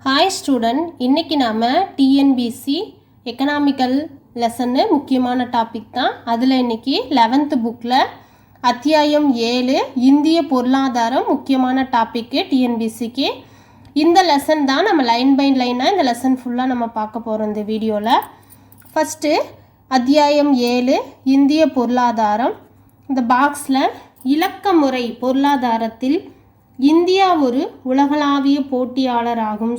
Hi student, இன்றைக்கி நாம் TNPSC economical லெசன்னு முக்கியமான டாபிக் தான். அதில் இன்றைக்கி 11th புக்கில் அத்தியாயம் 7 இந்திய பொருளாதாரம் முக்கியமான டாப்பிக்கு டிஎன்பிசிக்கு. இந்த லெசன் தான் நம்ம லைன் பை லைனாக இந்த லெசன் ஃபுல்லாக நம்ம பார்க்க போகிறோம் இந்த வீடியோவில். ஃபஸ்ட்டு அத்தியாயம் 7 இந்திய பொருளாதாரம். இந்த பாக்ஸில் இலக்க முறை பொருளாதாரத்தில் இந்தியா ஒரு உலகளாவிய போட்டியாளர் ஆகும்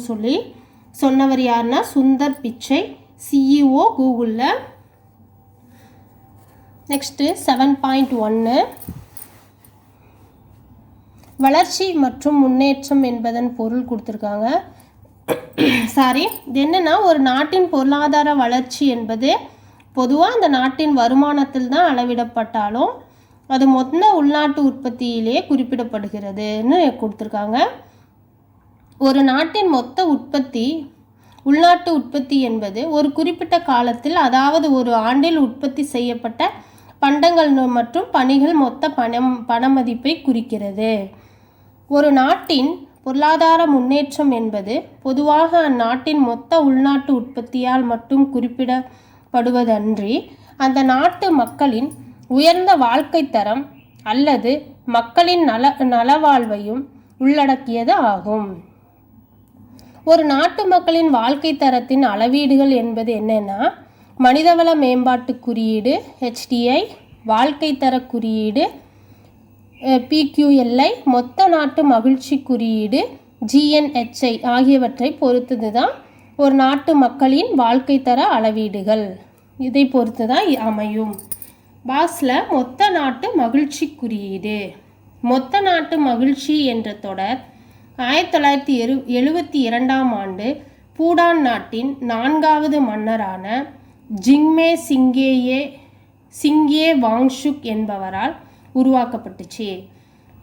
சொன்னவர் யாருன்னா சுந்தர் பிச்சை, சிஇஓ கூகுளில். நெக்ஸ்ட்டு 7.1 வளர்ச்சி மற்றும் முன்னேற்றம் என்பதன் பொருள் கொடுத்துருக்காங்க. இது என்னென்னா, ஒரு நாட்டின் பொருளாதார வளர்ச்சி என்பது பொதுவாக அந்த நாட்டின் வருமானத்தில் தான் அளவிடப்பட்டாலும் அது மொத்த உள்நாட்டு உற்பத்தியிலே குறிப்பிடப்படுகிறதுன்னு கொடுத்துருக்காங்க. ஒரு நாட்டின் மொத்த உள்நாட்டு உற்பத்தி என்பது ஒரு குறிப்பிட்ட காலத்தில், அதாவது ஒரு ஆண்டில் உற்பத்தி செய்யப்பட்ட பண்டங்கள் மற்றும் பணிகள் மொத்த பண மதிப்பை குறிக்கிறது. ஒரு நாட்டின் பொருளாதார முன்னேற்றம் என்பது பொதுவாக அந்நாட்டின் மொத்த உள்நாட்டு உற்பத்தியால் மட்டும் குறிப்பிடப்படுவதன்றி அந்த நாட்டு மக்களின் உயர்ந்த வாழ்க்கை தரம் அல்லது மக்களின் நலவாழ்வையும் உள்ளடக்கியது ஆகும். ஒரு நாட்டு மக்களின் வாழ்க்கை தரத்தின் அளவீடுகள் என்பது என்னென்னா, மனிதவள மேம்பாட்டு குறியீடு HDI, வாழ்க்கை தர குறியீடு PQLI, மொத்த நாட்டு மகிழ்ச்சி குறியீடு GNHI ஆகியவற்றை பொறுத்தது தான் ஒரு நாட்டு மக்களின் வாழ்க்கை தர அளவீடுகள். இதை பொறுத்து தான் அமையும். பாக்ஸில் மொத்த நாட்டு மகிழ்ச்சி குறியீடு. மொத்த நாட்டு மகிழ்ச்சி என்ற தொடர் 1972ஆம் ஆண்டு பூடான் நாட்டின் 4வது மன்னரான ஜிங்மே சிங்கே வாங்ஷுக் என்பவரால் உருவாக்கப்பட்டுச்சு.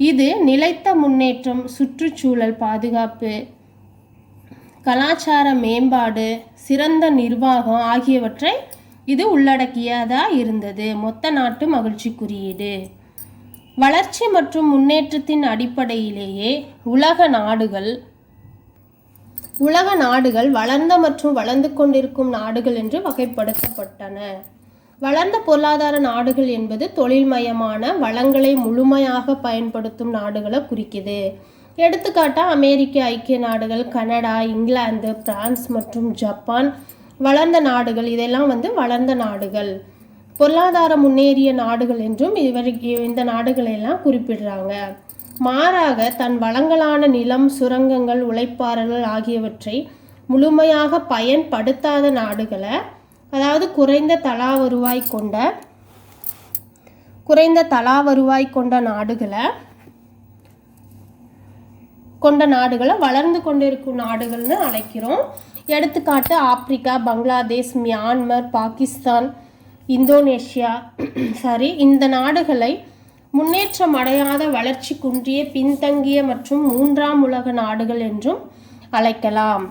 இது நிலைத்த முன்னேற்றம், சுற்றுச்சூழல் பாதுகாப்பு, கலாச்சார மேம்பாடு, சிறந்த நிர்வாகம் ஆகியவற்றை இது உள்ளடக்கியதாக இருந்தது. மொத்த நாட்டு மகிழ்ச்சி குறியீடு. வளர்ச்சி மற்றும் முன்னேற்றத்தின் அடிப்படையிலேயே உலக நாடுகள் வளர்ந்த மற்றும் வளர்ந்து கொண்டிருக்கும் நாடுகள் என்று வகைப்படுத்தப்பட்டன. வளர்ந்த பொருளாதார நாடுகள் என்பது தொழில்மயமான வளங்களை முழுமையாக பயன்படுத்தும் நாடுகளை குறிக்குது. எடுத்துக்காட்டாக அமெரிக்க ஐக்கிய நாடுகள், கனடா, இங்கிலாந்து, பிரான்ஸ் மற்றும் ஜப்பான் வளர்ந்த நாடுகள். இதெல்லாம் வளர்ந்த நாடுகள். பொருளாதார முன்னேறிய நாடுகள் என்றும் இந்த நாடுகளெல்லாம் குறிப்பிடுறாங்க. மாறாக தன் வளங்களான நிலம், சுரங்கங்கள், உழைப்பாளர்கள் ஆகியவற்றை முழுமையாக பயன்படுத்தாத நாடுகளை, அதாவது குறைந்த தலா வருவாய் கொண்ட நாடுகளை வளர்ந்து கொண்டிருக்கும் நாடுகள்னு அழைக்கிறோம். எடுத்துக்காட்டு Africa, Bangladesh, Myanmar, Pakistan, Indonesia. இந்த நாடுகளை முன்னேற்றம் அடையாத, வளர்ச்சி குன்றிய, பின்தங்கிய மற்றும் 3ஆம் உலக நாடுகள் என்றும் அழைக்கலாம்.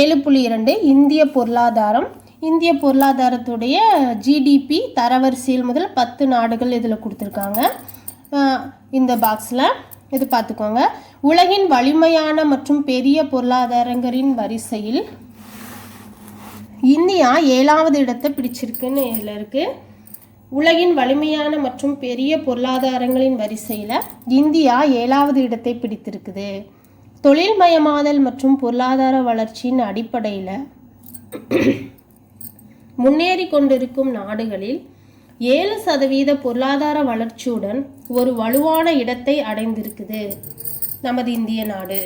7.2 இந்திய பொருளாதாரம். இந்திய பொருளாதாரத்துடைய GDP தரவரிசையில் முதல் 10 நாடுகள் இதில் கொடுத்துருக்காங்க. இந்த பாக்ஸில் இது பார்த்துக்கோங்க. உலகின் வலிமையான மற்றும் பெரிய பொருளாதாரங்களின் வரிசையில் இந்தியா 7வது இடத்தை பிடிச்சிருக்குன்னு இதில் இருக்குது. உலகின் வலிமையான மற்றும் பெரிய பொருளாதாரங்களின் வரிசையில் இந்தியா 7வது இடத்தை பிடித்திருக்குது. தொழில்மயமாதல் மற்றும் பொருளாதார வளர்ச்சியின் அடிப்படையில் முன்னேறி கொண்டிருக்கும் நாடுகளில் 7% பொருளாதார வளர்ச்சியுடன் ஒரு வலுவான இடத்தை அடைந்திருக்குது நமது இந்திய நாடு.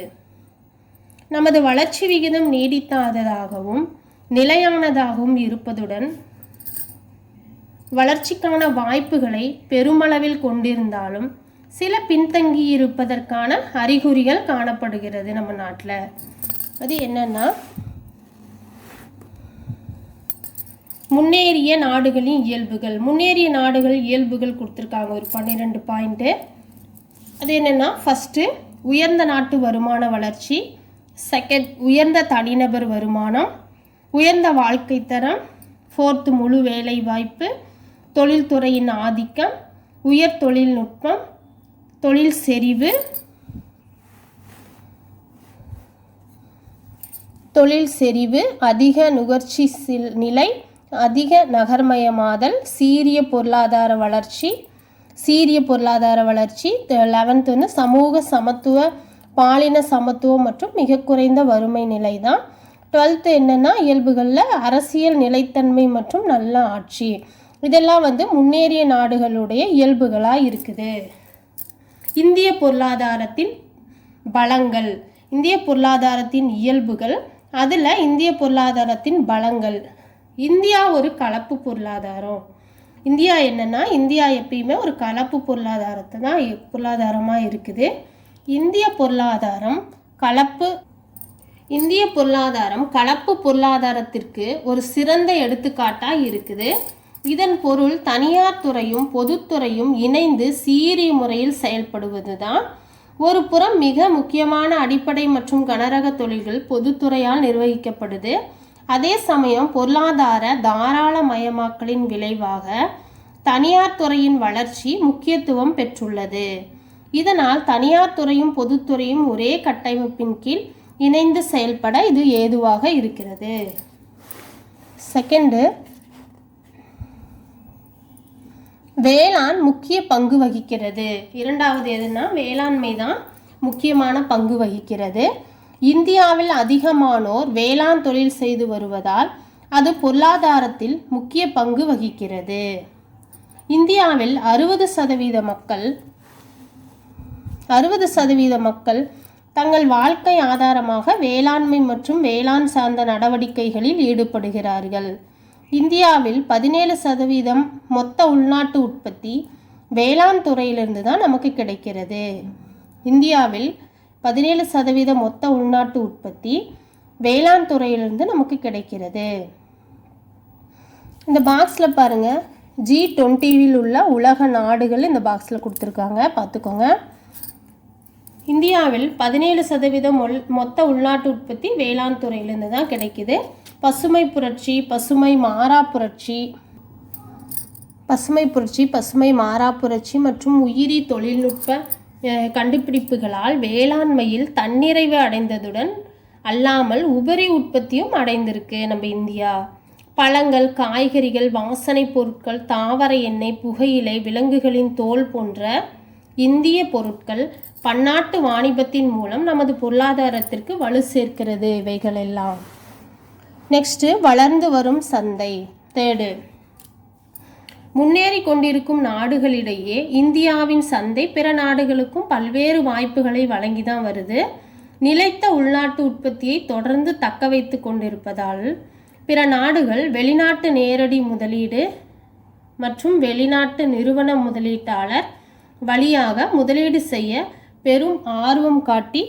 நமது வளர்ச்சி விகிதம் நீடித்தாததாகவும் நிலையானதாகவும் இருப்பதுடன் வளர்ச்சிக்கான வாய்ப்புகளை பெருமளவில் கொண்டிருந்தாலும் சில பின்தங்கி இருப்பதற்கான அறிகுறிகள் காணப்படுகிறது நம்ம நாட்டில். அது என்னன்னா, முன்னேறிய நாடுகளின் இயல்புகள். முன்னேறிய நாடுகள் இயல்புகள் கொடுத்துருக்காங்க ஒரு 12 பாயிண்ட்டு. அது என்னென்னா, ஃபஸ்ட்டு உயர்ந்த நாட்டு வருமான வளர்ச்சி, செகண்ட் உயர்ந்த தனிநபர் வருமானம், உயர்ந்த வாழ்க்கை தரம், 4th முழு வேலை வாய்ப்பு, தொழில்துறையின் ஆதிக்கம், உயர் தொழில்நுட்பம், தொழில் செறிவு, தொழில் செறிவு, அதிக நுகர்ச்சி நிலை, அதிக நகர்மயமாதல், சீரிய பொருளாதார வளர்ச்சி. 11th வந்து சமூக சமத்துவ, பாலின சமத்துவம் மற்றும் மிக குறைந்த வறுமை நிலை தான். 12th என்னென்னா இயல்புகளில் அரசியல் நிலைத்தன்மை மற்றும் நல்ல ஆட்சி. இதெல்லாம் வந்து முன்னேறிய நாடுகளுடைய இயல்புகளாக இருக்குது. இந்திய பொருளாதாரத்தின் பலங்கள், இந்திய பொருளாதாரத்தின் இயல்புகள், அதில் இந்திய பொருளாதாரத்தின் பலங்கள். இந்தியா ஒரு கலப்பு பொருளாதாரம். இந்தியா என்னென்னா, இந்தியா எப்பயுமே ஒரு கலப்பு பொருளாதாரமாக இருக்குது. இந்திய பொருளாதாரம் கலப்பு பொருளாதாரத்திற்கு ஒரு சிறந்த எடுத்துக்காட்டாக இருக்குது. இதன் பொருள் தனியார் துறையும் பொதுத்துறையும் இணைந்து சீரிய முறையில் செயல்படுவது தான். ஒரு புறம் மிக முக்கியமான அடிப்படை மற்றும் கனரக தொழில்கள் பொதுத்துறையால் நிர்வகிக்கப்படுது. அதே சமயம் பொருளாதார தாராளமயமாக்கலின் விளைவாக தனியார் துறையின் வளர்ச்சி முக்கியத்துவம் பெற்றுள்ளது. இதனால் தனியார் துறையும் பொதுத்துறையும் ஒரே கட்டமைப்பின் கீழ் இணைந்து செயல்பட இது ஏதுவாக இருக்கிறது. செகண்டு, வேளாண் முக்கிய பங்கு வகிக்கிறது. இரண்டாவது எதுனா வேளாண்மை தான் முக்கியமான பங்கு வகிக்கிறது. இந்தியாவில் அதிகமானோர் வேளாண் தொழில் செய்து வருவதால் அது பொருளாதாரத்தில் முக்கிய பங்கு வகிக்கிறது. இந்தியாவில் 60% மக்கள் தங்கள் வாழ்க்கை ஆதாரமாக வேளாண்மை மற்றும் வேளாண் சார்ந்த நடவடிக்கைகளில் ஈடுபடுகிறார்கள். இந்தியாவில் 17% மொத்த உள்நாட்டு உற்பத்தி வேளாண் துறையிலிருந்து தான் நமக்கு கிடைக்கிறது. இந்தியாவில் 17% மொத்த உள்நாட்டு உற்பத்தி வேளாண் துறையிலிருந்து நமக்கு கிடைக்கிறது. இந்த பாக்ஸில் பாருங்கள், G20ல் உள்ள உலக நாடுகள் இந்த பாக்ஸில் கொடுத்துருக்காங்க, பார்த்துக்கோங்க. இந்தியாவில் 17% மொத்த உள்நாட்டு உற்பத்தி வேளாண் துறையிலிருந்து தான் கிடைக்குது. பசுமை புரட்சி, பசுமை மாறா புரட்சி மற்றும் உயிரி தொழில்நுட்ப கண்டுபிடிப்புகளால் வேளாண்மையில் தன்னிறைவு அடைந்ததுடன் அல்லாமல் உபரி உற்பத்தியும் அடைந்திருக்கு நம்ம இந்தியா. பழங்கள், காய்கறிகள், வாசனை பொருட்கள், தாவர எண்ணெய், புகையிலை, விலங்குகளின் தோல் போன்ற இந்திய பொருட்கள் பன்னாட்டு வாணிபத்தின் மூலம் நமது பொருளாதாரத்திற்கு வலு சேர்க்கிறது. இவைகள் எல்லாம். நெக்ஸ்ட்டு, வளர்ந்து வரும் சந்தை. தேர்டு, முன்னேறி கொண்டிருக்கும் நாடுகளிடையே இந்தியாவின் சந்தை பிற நாடுகளுக்கும் பல்வேறு வாய்ப்புகளை வழங்கி தான் வருது. நிலைத்த உள்நாட்டு உற்பத்தியை தொடர்ந்து தக்க வைத்து கொண்டிருப்பதால் பிற நாடுகள் வெளிநாட்டு நேரடி முதலீடு மற்றும் வெளிநாட்டு நிறுவன முதலீட்டாளர் வழியாக முதலீடு செய்ய பெரும் ஆர்வம் காட்டி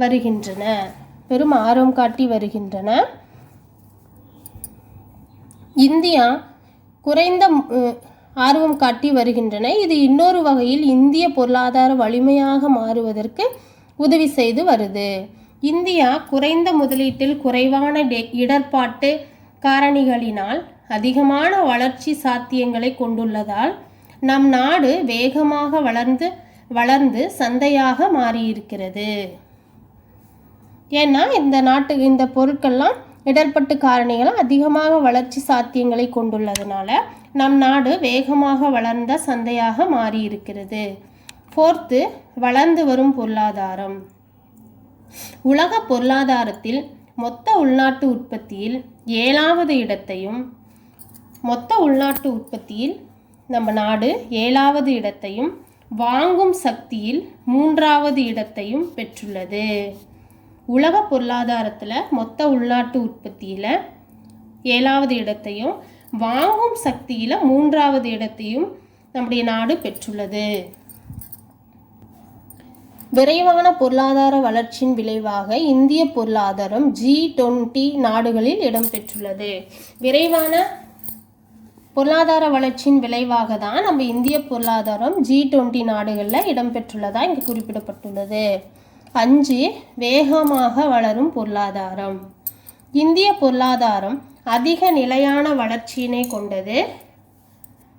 வருகின்றன. இந்தியா குறைந்த ஆர்வம் காட்டி வருகின்றன. இது இன்னொரு வகையில் இந்திய பொருளாதார வலிமையாக மாறுவதற்கு உதவி செய்து வருது. இந்தியா குறைந்த முதலீட்டில் குறைவான இடர்பாட்டு காரணிகளினால் அதிகமான வளர்ச்சி சாத்தியங்களை கொண்டுள்ளதால் நம் நாடு வேகமாக வளர்ந்து சந்தையாக மாறியிருக்கிறது. ஏன்னா இந்த பொருட்கள்லாம் இடர்பட்டு காரணிகள் அதிகமாக வளர்ச்சி சாத்தியங்களை கொண்டுள்ளதுனால நம் நாடு வேகமாக வளர்ந்த சந்தையாக மாறியிருக்கிறது. 4th, வளர்ந்து வரும் பொருளாதாரம். உலக பொருளாதாரத்தில் மொத்த உள்நாட்டு உற்பத்தியில் 7வது இடத்தையும் நம்ம நாடு 7வது இடத்தையும் வாங்கும் சக்தியில் 3வது இடத்தையும் பெற்றுள்ளது. உலக பொருளாதாரத்தில் மொத்த உள்நாட்டு உற்பத்தியில் 7வது இடத்தையும் வாங்கும் சக்தியில் 3வது இடத்தையும் நம்முடைய நாடு பெற்றுள்ளது. விரைவான பொருளாதார வளர்ச்சியின் விளைவாக இந்திய பொருளாதாரம் G20 நாடுகளில் இடம்பெற்றுள்ளது. விரைவான பொருளாதார வளர்ச்சியின் விளைவாக தான் நம்ம இந்திய பொருளாதாரம் G20 நாடுகளில் இடம்பெற்றுள்ளதா இங்கே குறிப்பிடப்பட்டுள்ளது. 5, வேகமாக வளரும் பொருளாதாரம். இந்திய பொருளாதாரம் அதிக நிலையான வளர்ச்சியினை கொண்டது.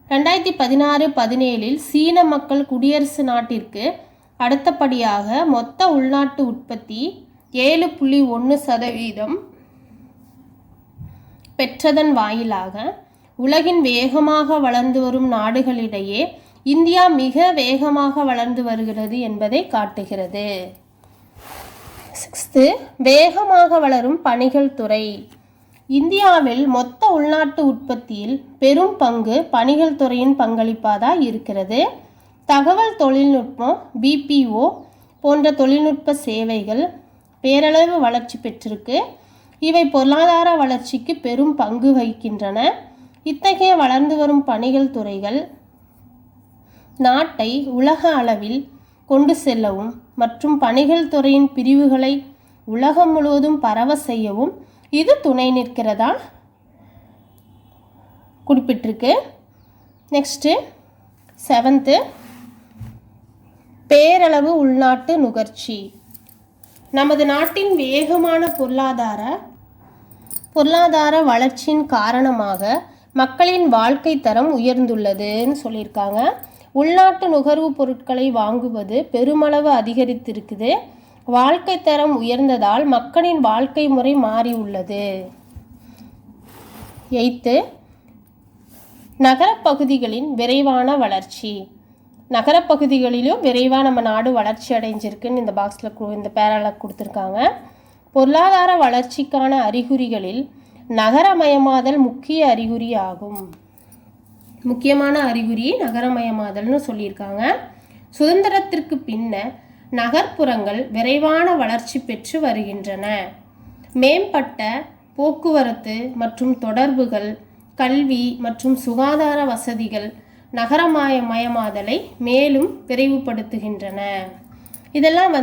2016-17 சீன மக்கள் குடியரசு நாட்டிற்கு அடுத்தபடியாக மொத்த உள்நாட்டு உற்பத்தி 7.1% பெற்றதன் வாயிலாக உலகின் வேகமாக வளர்ந்து வரும் நாடுகளிடையே இந்தியா மிக வேகமாக வளர்ந்து வருகிறது என்பதை காட்டுகிறது. 6. வேகமாக வளரும் பணிகள் துறை. இந்தியாவில் மொத்த உள்நாட்டு உற்பத்தியில் பெரும் பங்கு பணிகள் துறையின் பங்களிப்பாக இருக்கிறது. தகவல் தொழில்நுட்பம், BPO போன்ற தொழில்நுட்ப சேவைகள் பேரளவு வளர்ச்சி பெற்றிருக்கு. இவை பொருளாதார வளர்ச்சிக்கு பெரும் பங்கு வகிக்கின்றன. இத்தகைய வளர்ந்து வரும் பணிகள் துறைகள் நாட்டை உலக அளவில் கொண்டு செல்லவும் மற்றும் பணிகள் துறையின் பிரிவுகளை உலகம் முழுவதும் பரவ செய்யவும் இது துணை நிற்கிறதா குறிப்பிட்டிருக்கு. நெக்ஸ்ட்டு 7th பேரளவு உள்நாட்டு நுகர்ச்சி. நமது நாட்டின் வேகமான பொருளாதார வளர்ச்சியின் காரணமாக மக்களின் வாழ்க்கை தரம் உயர்ந்துள்ளதுன்னு சொல்லியிருக்காங்க. உள்நாட்டு நுகர்வு பொருட்களை வாங்குவது பெருமளவு அதிகரித்திருக்குது. வாழ்க்கை தரம் உயர்ந்ததால் மக்களின் வாழ்க்கை முறை மாறியுள்ளது. 8th நகரப்பகுதிகளின் விரைவான வளர்ச்சி. நகரப்பகுதிகளிலும் விரைவாக நம்ம நாடு வளர்ச்சி அடைஞ்சிருக்குன்னு இந்த பாக்ஸில் இந்த பேராவில் கொடுத்துருக்காங்க. பொருளாதார வளர்ச்சிக்கான அறிகுறிகளில் நகரமயமாதல் முக்கிய அறிகுறி ஆகும். முக்கியமான அறிகுறி நகரமயமாதல்னு சொல்லியிருக்காங்க. சுதந்திரத்திற்கு பின்னர் நகர்ப்புறங்கள் விரைவான வளர்ச்சி பெற்று வருகின்றன. மேம்பட்ட போக்குவரத்து மற்றும் தொடர்புகள், கல்வி மற்றும் சுகாதார வசதிகள் நகரமயமாதலை மேலும் விரைவுபடுத்துகின்றன. இதெல்லாம்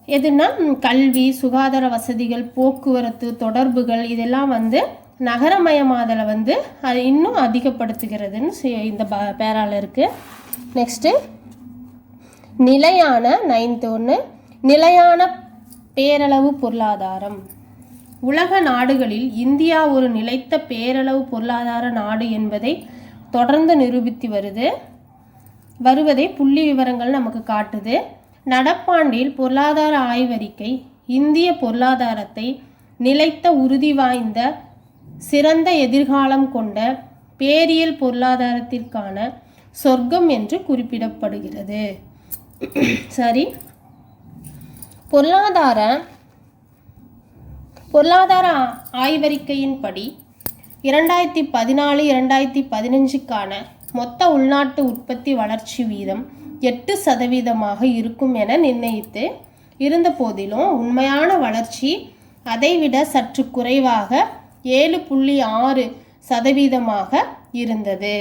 எதுனா கல்வி, சுகாதார வசதிகள், போக்குவரத்து, தொடர்புகள் இதெல்லாம் நகரமயமாதலை அது இன்னும் அதிகப்படுத்துகிறதுன்னு இந்த பேரால இருக்குது. நெக்ஸ்ட்டு நிலையான 9th ஒன்று நிலையான பேரளவு பொருளாதாரம். உலக நாடுகளில் இந்தியா ஒரு நிலைத்த பேரளவு பொருளாதார நாடு என்பதை தொடர்ந்து நிரூபித்து வருவதை புள்ளி விவரங்கள் நமக்கு காட்டுது. நடப்பாண்டில் பொருளாதார ஆய்வறிக்கை இந்திய பொருளாதாரத்தை நிலைத்த, உறுதி வாய்ந்த, சிறந்த எதிர்காலம் கொண்ட பேரியல் பொருளாதாரத்திற்கான சொர்க்கம் என்று குறிப்பிடப்படுகிறது. சரி, பொருளாதார ஆய்வறிக்கையின்படி 2014-2015க்கான மொத்த உள்நாட்டு உற்பத்தி வளர்ச்சி வீதம் 8% இருக்கும் என நிர்ணயித்து இருந்த போதிலும் உண்மையான வளர்ச்சி அதைவிட சற்று குறைவாக 7.6% இருந்தது.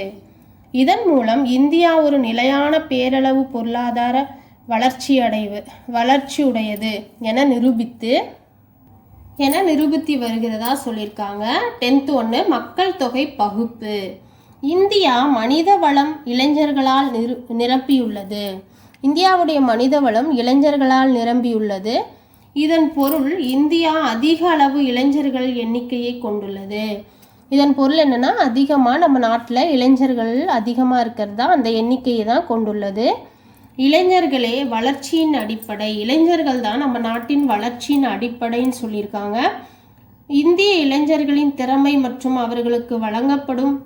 இதன் மூலம் இந்தியா ஒரு நிலையான பேரளவு பொருளாதார வளர்ச்சியுடையது என நிரூபித்து வருகிறதா சொல்லியிருக்காங்க. 10th ஒன்று மக்கள் தொகை பகுப்பு. இந்தியா மனித வளம் இளைஞர்களால் நிரம்பியுள்ளது. இந்தியாவுடைய மனித வளம் இளைஞர்களால் நிரம்பியுள்ளது. இதன் பொருள் இந்தியா அதிக அளவு இளைஞர்கள் எண்ணிக்கையை கொண்டுள்ளது. இதன் பொருள் என்னென்னா, அதிகமாக நம்ம நாட்டில் இளைஞர்கள் அதிகமாக இருக்கிறது தான் அந்த எண்ணிக்கையை தான் கொண்டுள்ளது. இளைஞர்களே வளர்ச்சியின் அடிப்படை. இளைஞர்கள் தான் நம்ம நாட்டின் வளர்ச்சியின் அடிப்படைன்னு சொல்லியிருக்காங்க. இந்திய இளைஞர்களின் திறமை மற்றும் அவர்களுக்கு வழங்கப்படும்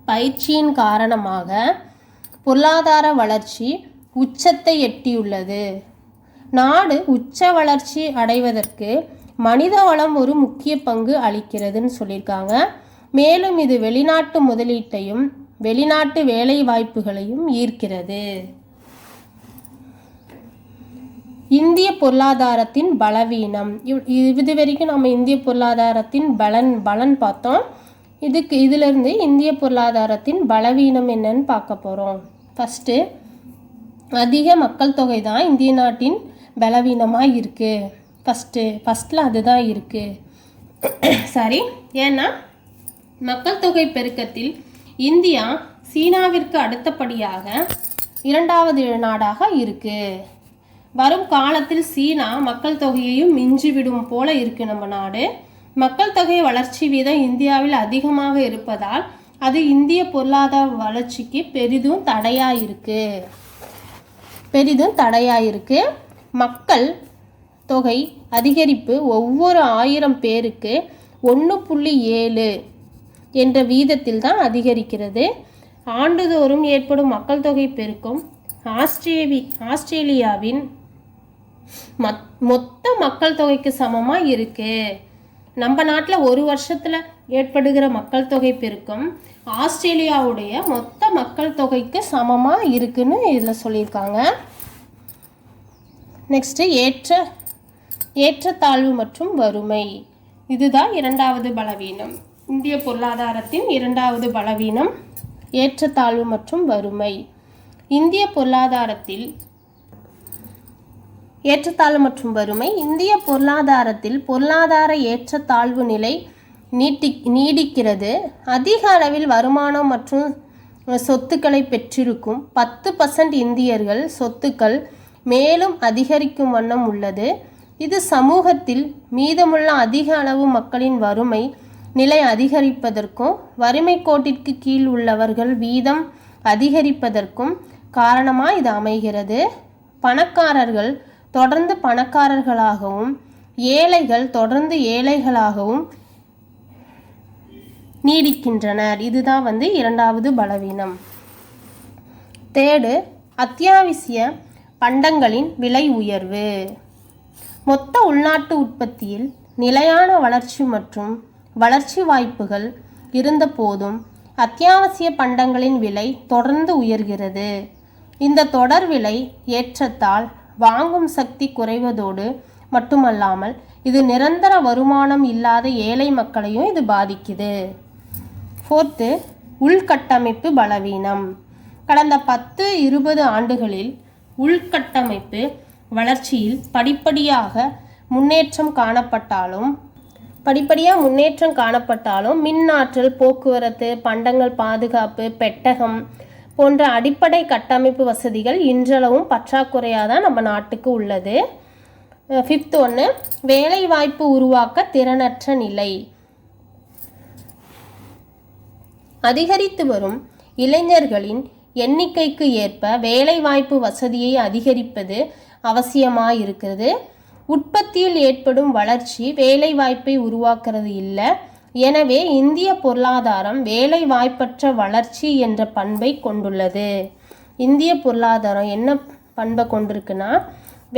பயிற்சியின் காரணமாக பொருளாதார வளர்ச்சி உச்சத்தை எட்டியுள்ளது. நாடு உச்ச வளர்ச்சி அடைவதற்கு மனித வளம் ஒரு முக்கிய பங்கு அளிக்கிறதுன்னு சொல்லியிருக்காங்க. மேலும் இது வெளிநாட்டு முதலீட்டையும் வெளிநாட்டு வேலை வாய்ப்புகளையும் ஈர்க்கிறது. இந்திய பொருளாதாரத்தின் பலவீனம். இது வரைக்கும் நம்ம இந்திய பொருளாதாரத்தின் பலன் பார்த்தோம். இதிலிருந்து இந்திய பொருளாதாரத்தின் பலவீனம் என்னன்னு பார்க்க போகிறோம். ஃபஸ்ட்டு, அதிக மக்கள் தொகை தான் இந்திய நாட்டின் பலவீனமாக இருக்குது. ஃபஸ்ட்டில் அதுதான் இருக்குது. சரி, ஏன்னா மக்கள் தொகை பெருக்கத்தில் இந்தியா சீனாவிற்கு அடுத்தபடியாக 2வது நாடாக இருக்குது. வரும் காலத்தில் சீனா மக்கள் தொகையையும் மிஞ்சிவிடும் போல இருக்குது நம்ம நாடு. மக்கள் தொகை வளர்ச்சி வீதம் இந்தியாவில் அதிகமாக இருப்பதால் அது இந்திய பொருளாதார வளர்ச்சிக்கு பெரிதும் தடையாக இருக்கு. மக்கள் தொகை அதிகரிப்பு ஒவ்வொரு 1000 பேருக்கு 1.7 என்ற வீதத்தில் தான் அதிகரிக்கிறது. ஆண்டுதோறும் ஏற்படும் மக்கள் தொகை பெருக்கம் ஆஸ்திரேலியாவின் மொத்த மக்கள் தொகைக்கு சமமாக இருக்குது. நம்ம நாட்டில் ஒரு வருஷத்தில் ஏற்படுகிற மக்கள் தொகை பெருக்கம் ஆஸ்திரேலியாவுடைய மொத்த மக்கள் தொகைக்கு சமமாக இருக்குன்னு இதில் சொல்லியிருக்காங்க. நெக்ஸ்ட்டு ஏற்றத்தாழ்வு மற்றும் வறுமை. இதுதான் இரண்டாவது பலவீனம். இந்திய பொருளாதாரத்தின் இரண்டாவது பலவீனம் ஏற்றத்தாழ்வு மற்றும் வறுமை. இந்திய பொருளாதாரத்தில் ஏற்றத்தாழ்வு மற்றும் வறுமை இந்திய பொருளாதாரத்தில் பொருளாதார ஏற்றத்தாழ்வு நிலை நீடிக்கிறது. அதிக அளவில் வருமானம் மற்றும் சொத்துக்களை பெற்றிருக்கும் 10% இந்தியர்கள் சொத்துக்கள் மேலும் அதிகரிக்கும் வண்ணம் உள்ளது. இது சமூகத்தில் மீதமுள்ள அதிக அளவு மக்களின் வறுமை நிலை அதிகரிப்பதற்கும் வறுமை கோட்டிற்கு கீழ் உள்ளவர்கள் வீதம் அதிகரிப்பதற்கும் காரணமாக இது அமைகிறது. பணக்காரர்கள் தொடர்ந்து பணக்காரர்களாகவும் ஏழைகள் தொடர்ந்து ஏழைகளாகவும் நீடிக்கின்றனர். இதுதான் இரண்டாவது பலவீனம். தேர்டு, அத்தியாவசிய பண்டங்களின் விலை உயர்வு. மொத்த உள்நாட்டு உற்பத்தியில் நிலையான வளர்ச்சி மற்றும் வளர்ச்சி வாய்ப்புகள் இருந்த போதும் அத்தியாவசிய பண்டங்களின் விலை தொடர்ந்து உயர்கிறது. இந்த தொடர் விலை ஏற்றத்தால் வாங்கும் சக்தி குறைவதோடு மட்டுமல்லாமல் இது நிரந்தர வருமானம் இல்லாத ஏழை மக்களையும் இது பாதிக்குது. ஃபோர்த்து, உள்கட்டமைப்பு பலவீனம். கடந்த 10-20 ஆண்டுகளில் உள்கட்டமைப்பு வளர்ச்சியில் படிப்படியாக முன்னேற்றம் காணப்பட்டாலும் மின்னாற்றல், போக்குவரத்து, பண்டங்கள் பாதுகாப்பு, பெட்டகம் போன்ற அடிப்படை கட்டமைப்பு வசதிகள் இன்றளவும் பற்றாக்குறையாக தான் நம்ம நாட்டுக்கு உள்ளது. ஃபிஃப்த் ஒன்று, வேலைவாய்ப்பு உருவாக்க திறனற்ற நிலை. அதிகரித்து வரும் இளைஞர்களின் எண்ணிக்கைக்கு ஏற்ப வேலைவாய்ப்பு வசதியை அதிகரிப்பது அவசியமாயிருக்கிறது. உற்பத்தியில் ஏற்படும் வளர்ச்சி வேலைவாய்ப்பை உருவாக்குறது இல்லை. எனவே இந்திய பொருளாதாரம் வேலைவாய்ப்பற்ற வளர்ச்சி என்ற பண்பை கொண்டுள்ளது. இந்திய பொருளாதாரம் என்ன பண்பை கொண்டிருக்குன்னா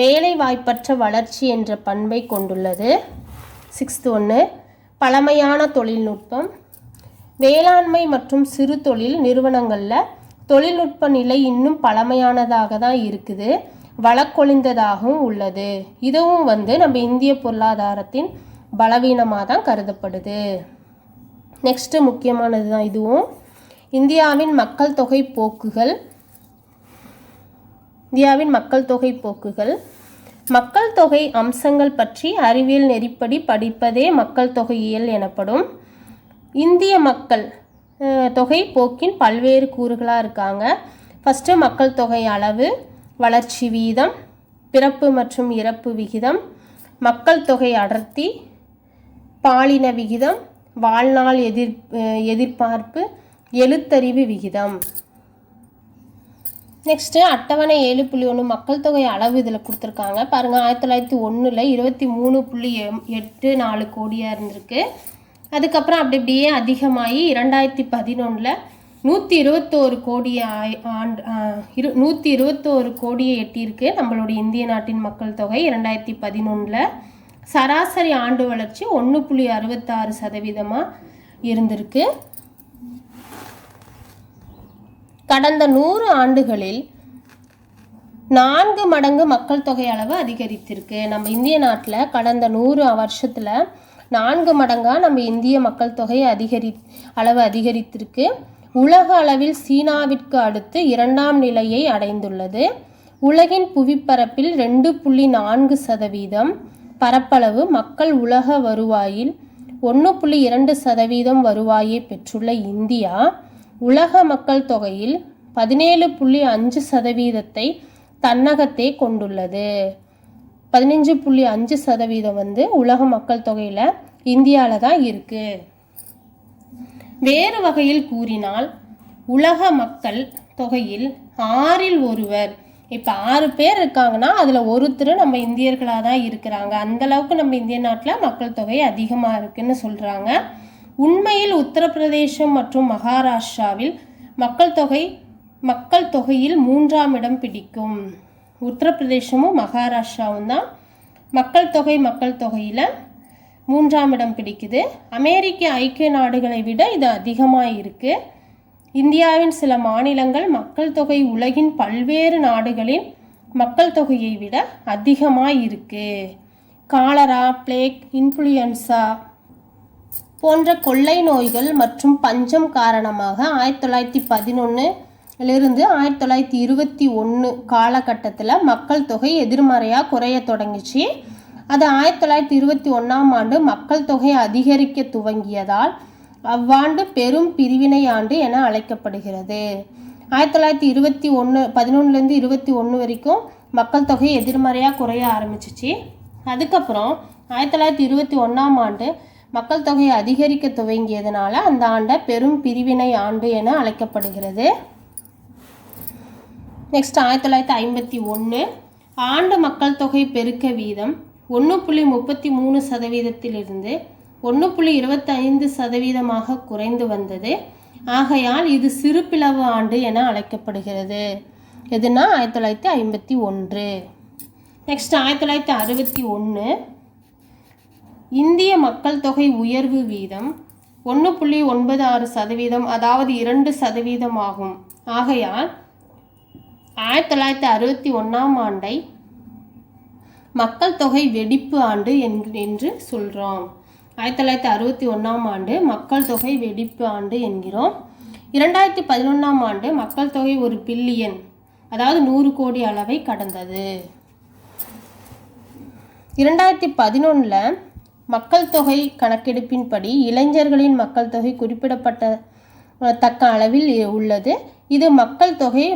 வேலைவாய்ப்பற்ற வளர்ச்சி என்ற பண்பை கொண்டுள்ளது. சிக்ஸ்த் ஒன்று, பழமையான தொழில்நுட்பம். வேளாண்மை மற்றும் சிறு தொழில் நிறுவனங்களில் தொழில்நுட்ப நிலை இன்னும் பழமையானதாக தான் இருக்குது, வழக்கொழிந்ததாகவும் உள்ளது. இதுவும் நம்ம இந்திய பொருளாதாரத்தின் பலவீனமாக தான் கருதப்படுது. நெக்ஸ்ட்டு முக்கியமானது தான் இதுவும். இந்தியாவின் மக்கள் தொகை போக்குகள். மக்கள் தொகை அம்சங்கள் பற்றி அறிவியல் நெறிப்படி படிப்பதே மக்கள் தொகையியல் எனப்படும். இந்திய மக்கள் தொகை போக்கின் பல்வேறு கூறுகளாக இருக்காங்க. ஃபஸ்ட்டு மக்கள் தொகை அளவு, வளர்ச்சி வீதம், பிறப்பு மற்றும் இறப்பு விகிதம், மக்கள் தொகை அடர்த்தி, பாலின விகிதம், வாழ்நாள் எதிர்பார்ப்பு, எழுத்தறிவு விகிதம். நெக்ஸ்ட்டு அட்டவணை 7.1 மக்கள் தொகை அளவு இதில் கொடுத்துருக்காங்க பாருங்கள். 1901 23.84 கோடியாக இருந்திருக்கு. அதுக்கப்புறம் அப்படியே அதிகமாகி 2011 121 கோடியை எட்டியிருக்கு நம்மளுடைய இந்திய நாட்டின் மக்கள் தொகை. 2011 சராசரி ஆண்டு வளர்ச்சி 1.66% இருந்திருக்கு. கடந்த 100 ஆண்டுகளில் 4 மடங்கு மக்கள் தொகை அளவு அதிகரித்திருக்கு. நம்ம இந்திய நாட்டில் கடந்த 100 வருஷத்தில் 4 மடங்காக நம்ம இந்திய மக்கள் தொகை அளவு அதிகரித்திருக்கு. உலக அளவில் சீனாவிற்கு அடுத்து 2ஆம் நிலையை அடைந்துள்ளது. உலகின் புவிப்பரப்பில் 2.4% பரப்பளவு மக்கள் உலக வருவாயில் 1.2% வருவாயை பெற்றுள்ள இந்தியா உலக மக்கள் தொகையில் 17.5% தன்னகத்தே கொண்டுள்ளது. 15.5% உலக மக்கள் தொகையில் இந்தியாவில் தான் இருக்குது. வேறு வகையில் கூறினால் உலக மக்கள் தொகையில் 6 1 இப்போ 6 பேர் இருக்காங்கன்னா அதில் ஒருத்தர் நம்ம இந்தியர்களாக தான் இருக்கிறாங்க. அந்தளவுக்கு நம்ம இந்திய நாட்டில் மக்கள் தொகை அதிகமாக இருக்குதுன்னு சொல்கிறாங்க. உண்மையில் உத்தரப்பிரதேசம் மற்றும் மகாராஷ்டிராவில் மக்கள் தொகையில் 3ஆம் இடம் பிடிக்கும். உத்தரப்பிரதேசமும் மகாராஷ்டிராவும் தான் மக்கள் தொகையில் 3ஆம் இடம் பிடிக்குது. அமெரிக்க ஐக்கிய நாடுகளை விட இது அதிகமாக இருக்குது. இந்தியாவின் சில மாநிலங்கள் மக்கள் தொகை உலகின் பல்வேறு நாடுகளின் மக்கள் தொகையை விட அதிகமாக இருக்குது. காலரா, பிளேக், இன்ஃப்ளூயன்சா போன்ற கொள்ளை நோய்கள் மற்றும் பஞ்சம் காரணமாக 1911லிருந்து 1921 காலகட்டத்தில் மக்கள் தொகை எதிர்மறையாக குறைய தொடங்கிச்சு. அது 1921ஆம் ஆண்டு மக்கள் தொகை அதிகரிக்க துவங்கியதால் அவ்வாண்டு பெரும் பிரிவினை ஆண்டு என அழைக்கப்படுகிறது. 1911லேருந்து 21 வரைக்கும் மக்கள் தொகை எதிர்மறையாக குறைய ஆரம்பிச்சிச்சு. அதுக்கப்புறம் 1921ஆம் ஆண்டு மக்கள் தொகை அதிகரிக்க துவங்கியதுனால அந்த ஆண்டை பெரும் பிரிவினை ஆண்டு என அழைக்கப்படுகிறது. நெக்ஸ்ட் 1951 ஆண்டு மக்கள் தொகை பெருக்க வீதம் 1.33%இலிருந்து 1.25% குறைந்து வந்தது. ஆகையால் இது சிறுபிளவு ஆண்டு என அழைக்கப்படுகிறது. எதுனா 1951. நெக்ஸ்ட் 1961 இந்திய மக்கள் தொகை உயர்வு வீதம் 1.96%, அதாவது 2% ஆகும். ஆகையால் 1961ஆம் ஆண்டை மக்கள் தொகை வெடிப்பு ஆண்டு என்று சொல்கிறோம். 1961ஆம் ஆண்டு மக்கள் தொகை வெடிப்பு ஆண்டு என்கிறோம். 2011ஆம் ஆண்டு மக்கள் தொகை 1 பில்லியன், அதாவது 100 கோடி அளவை கடந்தது. 2011 மக்கள் தொகை கணக்கெடுப்பின்படி இளைஞர்களின் மக்கள் தொகை குறிப்பிடப்படத்தக்க அளவில் உள்ளது. இது மக்கள் தொகை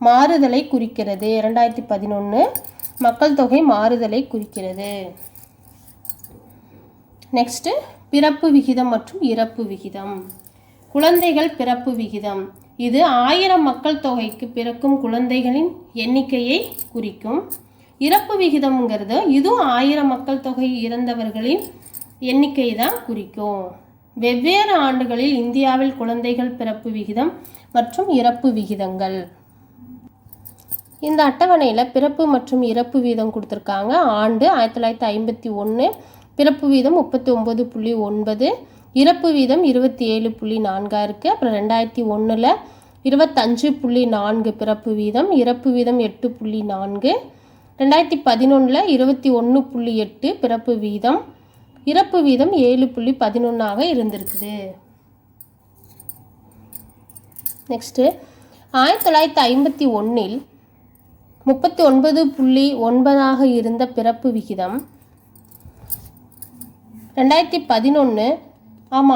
மாறுதலை குறிக்கிறது. 2011 மக்கள் தொகை மாறுதலை குறிக்கிறது. நெக்ஸ்ட்டு பிறப்பு விகிதம் மற்றும் இறப்பு விகிதம். குழந்தைகள் பிறப்பு விகிதம் இது 1000 மக்கள் தொகைக்கு பிறக்கும் குழந்தைகளின் எண்ணிக்கையை குறிக்கும். இறப்பு விகிதம்ங்கிறது இதுவும் 1000 மக்கள் தொகை இறந்தவர்களின் எண்ணிக்கை தான் குறிக்கும். வெவ்வேறு ஆண்டுகளில் இந்தியாவில் குழந்தைகள் பிறப்பு விகிதம் மற்றும் இறப்பு விகிதங்கள். இந்த அட்டவணையில் பிறப்பு மற்றும் இறப்பு வீதம் கொடுத்துருக்காங்க. ஆண்டு 1951, பிறப்பு வீதம் 39.9, இறப்பு வீதம் 27.4 இருக்குது. அப்புறம் 2001 25.4 பிறப்பு வீதம், இறப்பு வீதம் 8.4. 2011 21.8 பிறப்பு வீதம், இறப்பு வீதம் 7.11 இருந்திருக்குது. நெக்ஸ்ட்டு 1951 39.9 இருந்த பிறப்பு விகிதம் 2011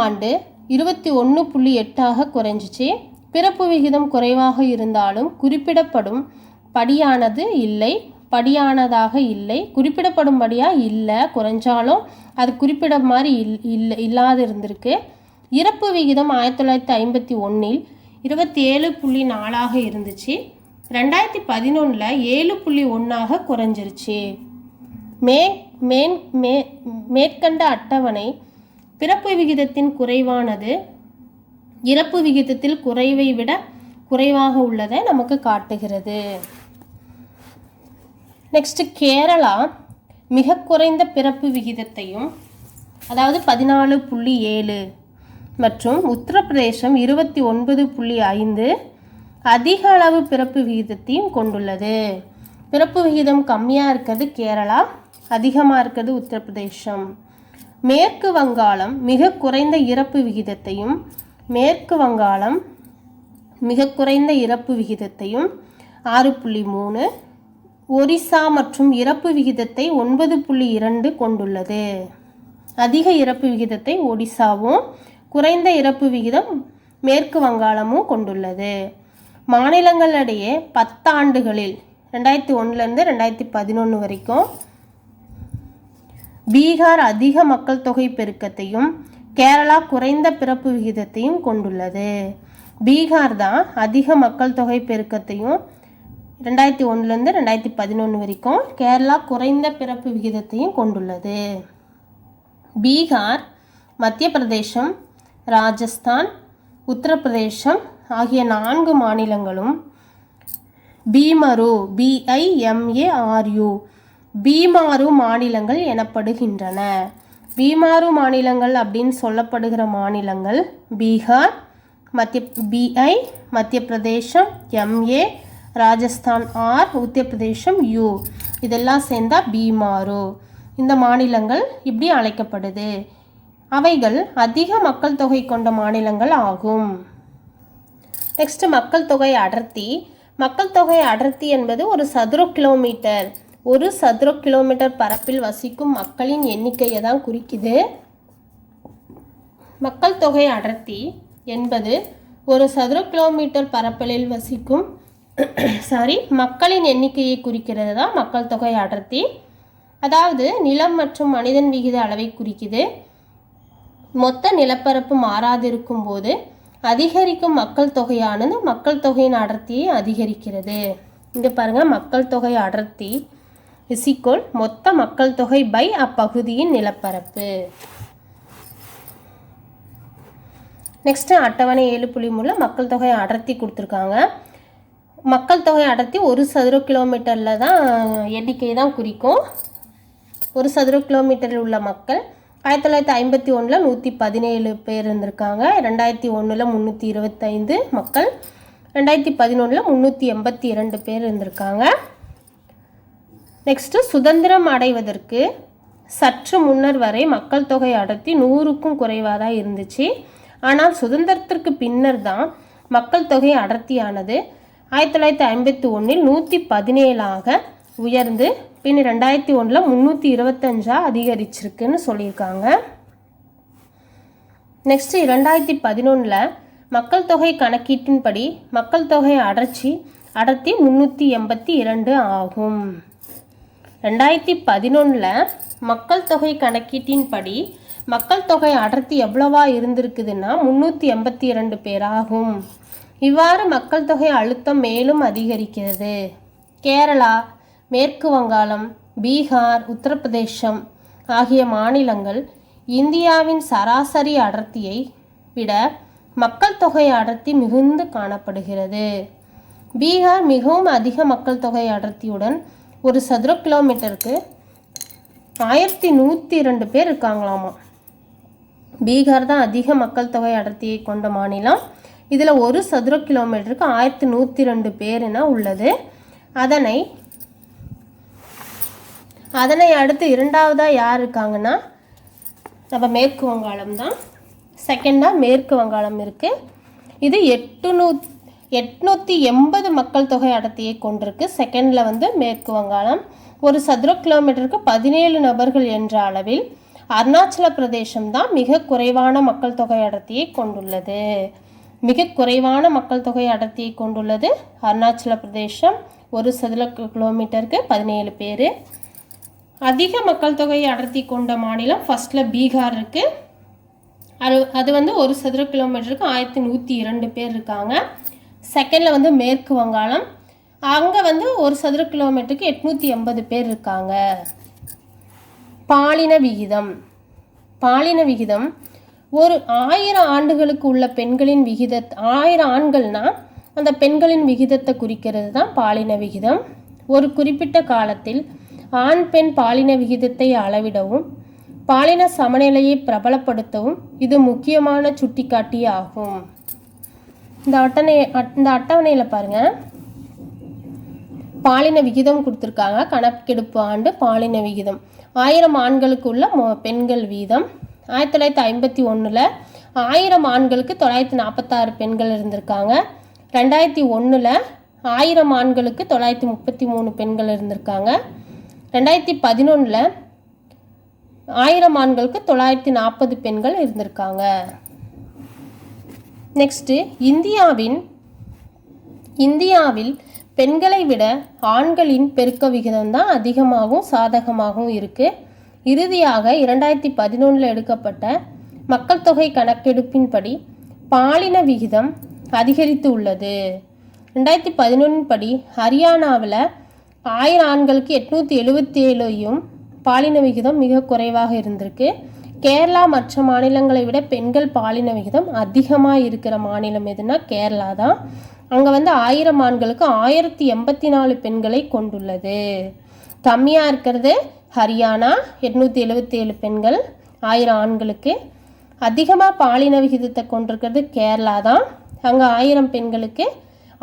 ஆண்டு 21.8 குறைஞ்சிச்சு. பிறப்பு விகிதம் குறைவாக இருந்தாலும் குறிப்பிடப்படும் குறிப்பிடப்படும்படியாக இல்லை, குறைஞ்சாலும் அது குறிப்பிட மாதிரி இல்லாது இருந்திருக்கு. இறப்பு விகிதம் 1951 27.4 இருந்துச்சு. 2011 7.1 குறைஞ்சிருச்சு. மேற்கண்ட அட்டவணை பிறப்பு விகிதத்தின் குறைவானது இறப்பு விகிதத்தில் குறைவை விட குறைவாக உள்ளதை நமக்கு காட்டுகிறது. நெக்ஸ்ட் கேரளா மிக குறைந்த பிறப்பு விகிதத்தையும், அதாவது 14.7, மற்றும் உத்தரப்பிரதேசம் 29.5 அதிக அளவு பிறப்பு விகிதத்தையும் கொண்டுள்ளது. பிறப்பு விகிதம் கம்மியாக இருக்கிறது கேரளா, அதிகமாக இருக்கிறது உத்தரப்பிரதேசம். மேற்கு வங்காளம் மிக குறைந்த இறப்பு விகிதத்தையும், மேற்கு வங்காளம் மிக குறைந்த இறப்பு விகிதத்தையும் 6.3, ஒரிசா மற்றும் இறப்பு விகிதத்தை 9.2 கொண்டுள்ளது. அதிக இறப்பு விகிதத்தை ஒடிசாவும், குறைந்த இறப்பு விகிதம் மேற்கு வங்காளமும் கொண்டுள்ளது. மாநிலங்களிடையே 10 ஆண்டுகளில் 2001 2011 வரைக்கும் பீகார் அதிக மக்கள் தொகை பெருக்கத்தையும் கேரளா குறைந்த பிறப்பு விகிதத்தையும் கொண்டுள்ளது. பீகார் தான் அதிக மக்கள் தொகை பெருக்கத்தையும் 2001லேருந்து 2011 வரைக்கும் கேரளா குறைந்த பிறப்பு விகிதத்தையும் கொண்டுள்ளது. பீகார், மத்திய பிரதேசம், ராஜஸ்தான், உத்தரப்பிரதேசம் ஆகிய 4 மாநிலங்களும் பீமரு BIMARU பீமாறு மாநிலங்கள் எனப்படுகின்றன. பீமாறு மாநிலங்கள் அப்படின்னு சொல்லப்படுகிற மாநிலங்கள் பீகார், மத்திய பிரதேசம் MA, Rajasthan R, Uttar Pradesh U இதெல்லாம் சேர்ந்தா பீமாறு. இந்த மாநிலங்கள் இப்படி அழைக்கப்படுது. அவைகள் அதிக மக்கள் தொகை கொண்ட மாநிலங்கள் ஆகும். நெக்ஸ்ட் மக்கள் தொகை அடர்த்தி. மக்கள் தொகை அடர்த்தி என்பது ஒரு சதுர கிலோமீட்டர் பரப்பில் வசிக்கும் மக்களின் எண்ணிக்கையை தான் குறிக்குது. மக்கள் தொகை அடர்த்தி என்பது ஒரு சதுர கிலோமீட்டர் பரப்பலில் வசிக்கும் மக்களின் எண்ணிக்கையை குறிக்கிறது தான் மக்கள் தொகை அடர்த்தி. அதாவது நிலம் மற்றும் மனிதன் விகித அளவை குறிக்குது. மொத்த நிலப்பரப்பு மாறாதிருக்கும் போது அதிகரிக்கும் மக்கள் தொகையானது மக்கள் தொகையின் அடர்த்தியை அதிகரிக்கிறது. இங்கே பாருங்கள், மக்கள் தொகை அடர்த்தி = மொத்த மக்கள் தொகை பை அப்பகுதியின் நிலப்பரப்பு. நெக்ஸ்ட்டு அட்டவணை 7.3 மக்கள் தொகை அடர்த்தி கொடுத்துருக்காங்க. மக்கள் தொகை அடர்த்தி ஒரு சதுர கிலோமீட்டரில் தான் எண்ணிக்கை தான் குறிக்கும். ஒரு சதுர கிலோமீட்டரில் உள்ள மக்கள் 1951 117 பேர் இருந்திருக்காங்க. 2001 325 மக்கள். 2011 382 பேர் இருந்திருக்காங்க. நெக்ஸ்ட்டு சுதந்திரம் அடைவதற்கு சற்று முன்னர் வரை மக்கள் தொகை அடர்த்தி 100க்கும் குறைவாக தான் இருந்துச்சு. ஆனால் சுதந்திரத்திற்கு பின்னர் தான் மக்கள் தொகை அடர்த்தியானது 1951 117ஆக உயர்ந்து பின் 2001 325 அதிகரிச்சிருக்குன்னு சொல்லியிருக்காங்க. நெக்ஸ்ட்டு 2011 மக்கள் தொகை கணக்கீட்டின்படி மக்கள் தொகை அடர்த்தி 382 ஆகும். 2011 மக்கள் தொகை கணக்கீட்டின்படி மக்கள் தொகை அடர்த்தி எவ்வளவா இருந்திருக்குதுன்னா 382 பேராகும். இவ்வாறு மக்கள் தொகை அழுத்தம் மேலும் அதிகரிக்கிறது. கேரளா, மேற்கு வங்காளம், பீகார், உத்தரப்பிரதேசம் ஆகிய மாநிலங்கள் இந்தியாவின் சராசரி அடர்த்தியை விட மக்கள் தொகை அடர்த்தி மிகுந்து காணப்படுகிறது. பீகார் மிகவும் அதிக மக்கள் தொகை அடர்த்தியுடன் ஒரு சதுர கிலோமீட்டருக்கு 1102 பேர் இருக்காங்களாமா. பீகார் தான் அதிக மக்கள் தொகை அடர்த்தியை கொண்ட மாநிலம். இதில் ஒரு சதுர கிலோமீட்டருக்கு 1102 பேருனா உள்ளது. அதனை அடுத்து இரண்டாவதாக யார் இருக்காங்கன்னா நம்ம மேற்கு வங்காளம் தான். செகண்டாக மேற்கு வங்காளம் இருக்குது. இது 880 மக்கள் தொகை அடர்த்தியை கொண்டிருக்கு. செகண்டில் மேற்கு வங்காளம். ஒரு சதுர கிலோமீட்டருக்கு 17 நபர்கள் என்ற அளவில் அருணாச்சல பிரதேசம் தான் மிக குறைவான மக்கள் தொகை அடர்த்தியை கொண்டுள்ளது. அருணாச்சல பிரதேசம் ஒரு சதுர கிலோமீட்டருக்கு 17 பேர். அதிக மக்கள் தொகை அடர்த்தி கொண்ட மாநிலம் ஃபர்ஸ்ட்டில் பீகார் இருக்குது. அது ஒரு சதுர கிலோமீட்டருக்கு 1102 பேர் இருக்காங்க. செகண்டில் மேற்கு வங்காளம். அங்கே ஒரு சதுர கிலோமீட்டருக்கு 880 பேர் இருக்காங்க. பாலின விகிதம் ஒரு 1000 ஆண்டுகளுக்கு உள்ள பெண்களின் 1000 ஆண்கள்னா அந்த பெண்களின் விகிதத்தை குறிக்கிறது தான் பாலின விகிதம். ஒரு குறிப்பிட்ட காலத்தில் ஆண் பெண் பாலின விகிதத்தை அளவிடவும் பாலின சமநிலையை பிரபலப்படுத்தவும் இது முக்கியமான சுட்டிக்காட்டி ஆகும். இந்த அட்டவணையில் பாருங்கள், பாலின விகிதம் கொடுத்துருக்காங்க. கணக்கெடுப்பு ஆண்டு பாலின விகிதம் 1000 ஆண்களுக்கு உள்ள பெண்கள் வீதம். 1951 1000 ஆண்களுக்கு 946 பெண்கள் இருந்திருக்காங்க. 2001 1000 ஆண்களுக்கு 933 பெண்கள் இருந்திருக்காங்க. 2011 1000 ஆண்களுக்கு 940 பெண்கள் இருந்திருக்காங்க. நெக்ஸ்ட்டு இந்தியாவில் பெண்களை விட ஆண்களின் பெருக்க விகிதம் தான் அதிகமாகவும் சாதகமாகவும் இருக்குது. இறுதியாக 2011 எடுக்கப்பட்ட மக்கள் தொகை கணக்கெடுப்பின்படி பாலின விகிதம் அதிகரித்து உள்ளது. 2011 படி ஹரியானாவில் 1000 ஆண்களுக்கு 877 பாலின விகிதம் மிக குறைவாக இருந்திருக்கு. கேரளா மற்ற மாநிலங்களை விட பெண்கள் பாலின விகிதம் அதிகமாக இருக்கிற மாநிலம் எதுனா கேரளா தான். அங்கே 1000 ஆண்களுக்கு 1084 பெண்களை கொண்டுள்ளது. கம்மியாக இருக்கிறது ஹரியானா 877 பெண்கள் 1000 ஆண்களுக்கு. அதிகமாக பாலின விகிதத்தை கொண்டிருக்கிறது கேரளா தான். அங்கே 1000 பெண்களுக்கு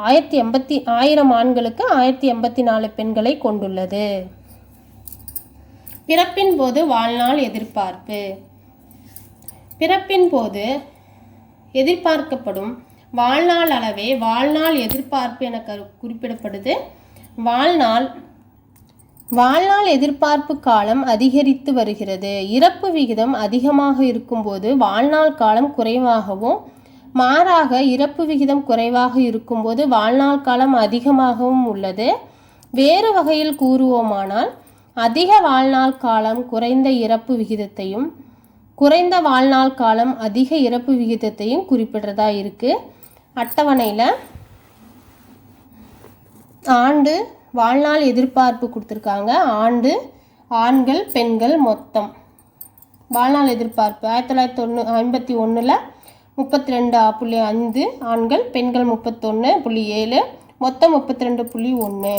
1000 ஆண்களுக்கு 1084 பெண்களை கொண்டுள்ளது. பிறப்பின் போது வாழ்நாள் எதிர்பார்ப்பு. பிறப்பின் போது எதிர்பார்க்கப்படும் வாழ்நாள் அளவே வாழ்நாள் எதிர்பார்ப்பு என குறிப்பிடப்படுது. வாழ்நாள் எதிர்பார்ப்பு காலம் அதிகரித்து வருகிறது. இறப்பு விகிதம் அதிகமாக இருக்கும்போது வாழ்நாள் காலம் குறைவாகவும், மாறாக இறப்பு விகிதம் குறைவாக இருக்கும்போது வாழ்நாள் காலம் அதிகமாகவும் உள்ளது. வேறு வகையில் கூறுவோமானால் அதிக வாழ்நாள் காலம் குறைந்த இறப்பு விகிதத்தையும், குறைந்த வாழ்நாள் காலம் அதிக இறப்பு விகிதத்தையும் குறிப்பிடுறதா இருக்குது. அட்டவணையில் ஆண்டு வாழ்நாள் எதிர்பார்ப்பு கொடுத்துருக்காங்க. ஆண்டு, ஆண்கள், பெண்கள் மொத்தம் வாழ்நாள் எதிர்பார்ப்பு 1951 32.5 ஆண்கள், பெண்கள் 31.7, மொத்தம் 32.1.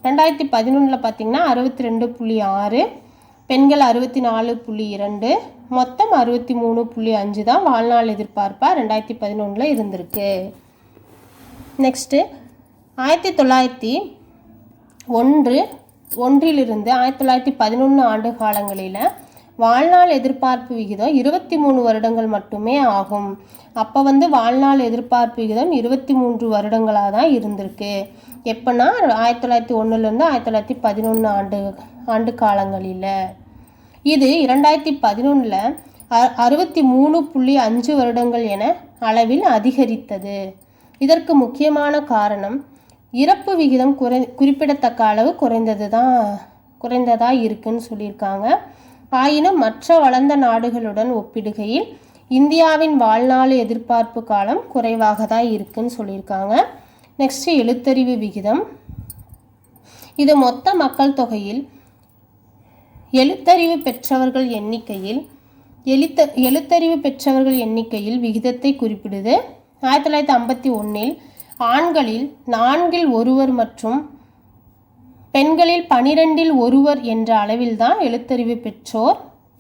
2011 பார்த்திங்கன்னா 62.6, பெண்கள் 64.2, மொத்தம் 63.5 தான் வாழ்நாள் எதிர்பார்ப்பாக 2011 இருந்திருக்கு. நெக்ஸ்ட்டு 1901 1911 ஆண்டு காலங்களில் வாழ்நாள் எதிர்பார்ப்பு விகிதம் 23 வருடங்கள் மட்டுமே ஆகும். அப்போ வாழ்நாள் எதிர்பார்ப்பு விகிதம் 23 வருடங்களாக தான் இருந்திருக்கு. எப்போனா 1901 1911 ஆண்டு காலங்களில். இது 2011 63.5 வருடங்கள் என அளவில் அதிகரித்தது. இதற்கு முக்கியமான காரணம் இறப்பு விகிதம் குறிப்பிடத்தக்க அளவு குறைந்ததாக இருக்குன்னு சொல்லியிருக்காங்க. ஆயினும் மற்ற வளர்ந்த நாடுகளுடன் ஒப்பிடுகையில் இந்தியாவின் வாழ்நாள் எதிர்பார்ப்பு காலம் குறைவாக தான் இருக்குன்னு சொல்லியிருக்காங்க. நெக்ஸ்ட்டு எழுத்தறிவு விகிதம். இது மொத்த மக்கள் தொகையில் எழுத்தறிவு பெற்றவர்கள் எண்ணிக்கையில் விகிதத்தை குறிப்பிடுது. 1951 ஆண்களில் 4 1 மற்றும் பெண்களில் 12 1 என்ற அளவில் தான் எழுத்தறிவு பெற்றோர்.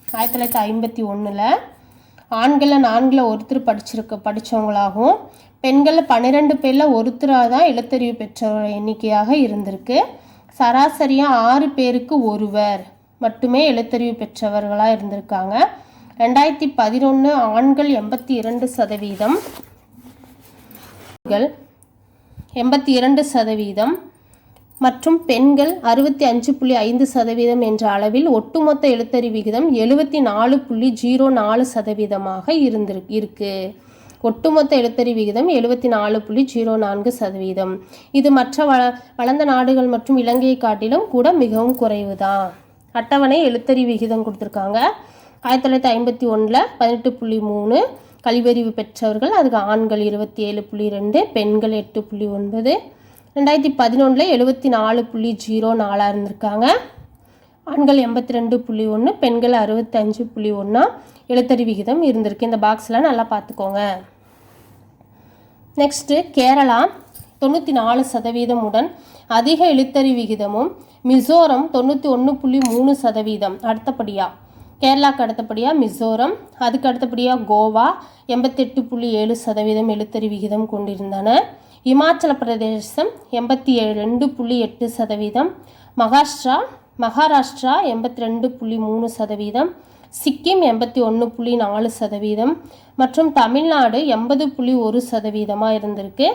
1951 ஆண்களில் 4 ஒருத்தர் படித்தவங்களாகவும், பெண்களில் 12 பேரில் ஒருத்தராக தான் எழுத்தறிவு பெற்றோர் எண்ணிக்கையாக இருந்திருக்கு. சராசரியாக 6 பேருக்கு ஒருவர் மட்டுமே எழுத்தறிவு பெற்றவர்களாக இருந்திருக்காங்க. 2011 ஆண்கள் 82% மற்றும் பெண்கள் 65.5% என்ற அளவில் ஒட்டுமொத்த எழுத்தறிவு விகிதம் 74.04% இருக்கு. ஒட்டுமொத்த எழுத்தறிவு விகிதம் 74.04%. இது மற்ற வளர்ந்த நாடுகள் மற்றும் இலங்கையை காட்டிலும் கூட மிகவும் குறைவு தான். அட்டவணை எழுத்தறிவு விகிதம் கொடுத்துருக்காங்க. 1951 18.3 கல்வியறிவு பெற்றவர்கள், அதுக்கு ஆண்கள் 27.2, பெண்கள் 8.9. 2011 74.04 இருந்திருக்காங்க. ஆண்கள் 82.1, பெண்கள் 65.1 எழுத்தறிவு விகிதம் இருந்திருக்கு. இந்த பாக்ஸில் நல்லா பார்த்துக்கோங்க. நெக்ஸ்ட்டு கேரளா 94% உடன் அதிக எழுத்தறிவு விகிதமும், மிசோரம் 91.3% அடுத்தபடியாக, கேரளாவுக்கு அடுத்தபடியாக மிசோரம், அதுக்கு அடுத்தபடியாக கோவா 88.7% எழுத்தறிவு விகிதம் கொண்டிருந்தன. இமாச்சல பிரதேசம் 82.8%, மகாராஷ்டிரா 82.3%, சிக்கிம் 81.4% மற்றும் தமிழ்நாடு 80.1% இருந்திருக்கு.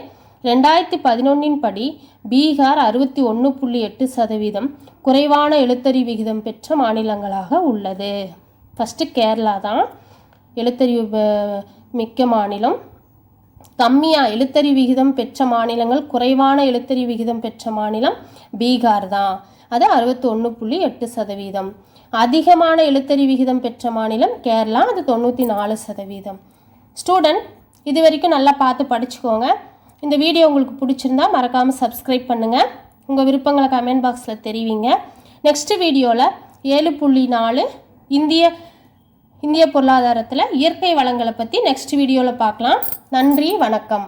2011 படி பீகார் 61.8% குறைவான எழுத்தறிவு விகிதம் பெற்ற மாநிலங்களாக உள்ளது. ஃபஸ்ட்டு கேரளா தான் எழுத்தறிவு மிக்க மாநிலம். கம்மியாக எழுத்தறிவு விகிதம் பெற்ற மாநிலங்கள், குறைவான எழுத்தறிவு விகிதம் பெற்ற மாநிலம் பீகார் தான், அது 61.8%. அதிகமான எழுத்தறிவு விகிதம் பெற்ற மாநிலம் கேரளா, அது 94%. ஸ்டூடெண்ட் இது வரைக்கும் நல்லா பார்த்து படிச்சுக்கோங்க. இந்த வீடியோ உங்களுக்கு பிடிச்சிருந்தா மறக்காமல் சப்ஸ்கிரைப் பண்ணுங்கள். உங்கள் விருப்பங்களை கமெண்ட் பாக்ஸில் தெரிவிங்க. நெக்ஸ்ட் வீடியோவில் 7.4 இந்திய பொருளாதாரத்தில் இயற்கை வளங்களை பற்றி நெக்ஸ்ட் வீடியோவில் பார்க்கலாம். நன்றி, வணக்கம்.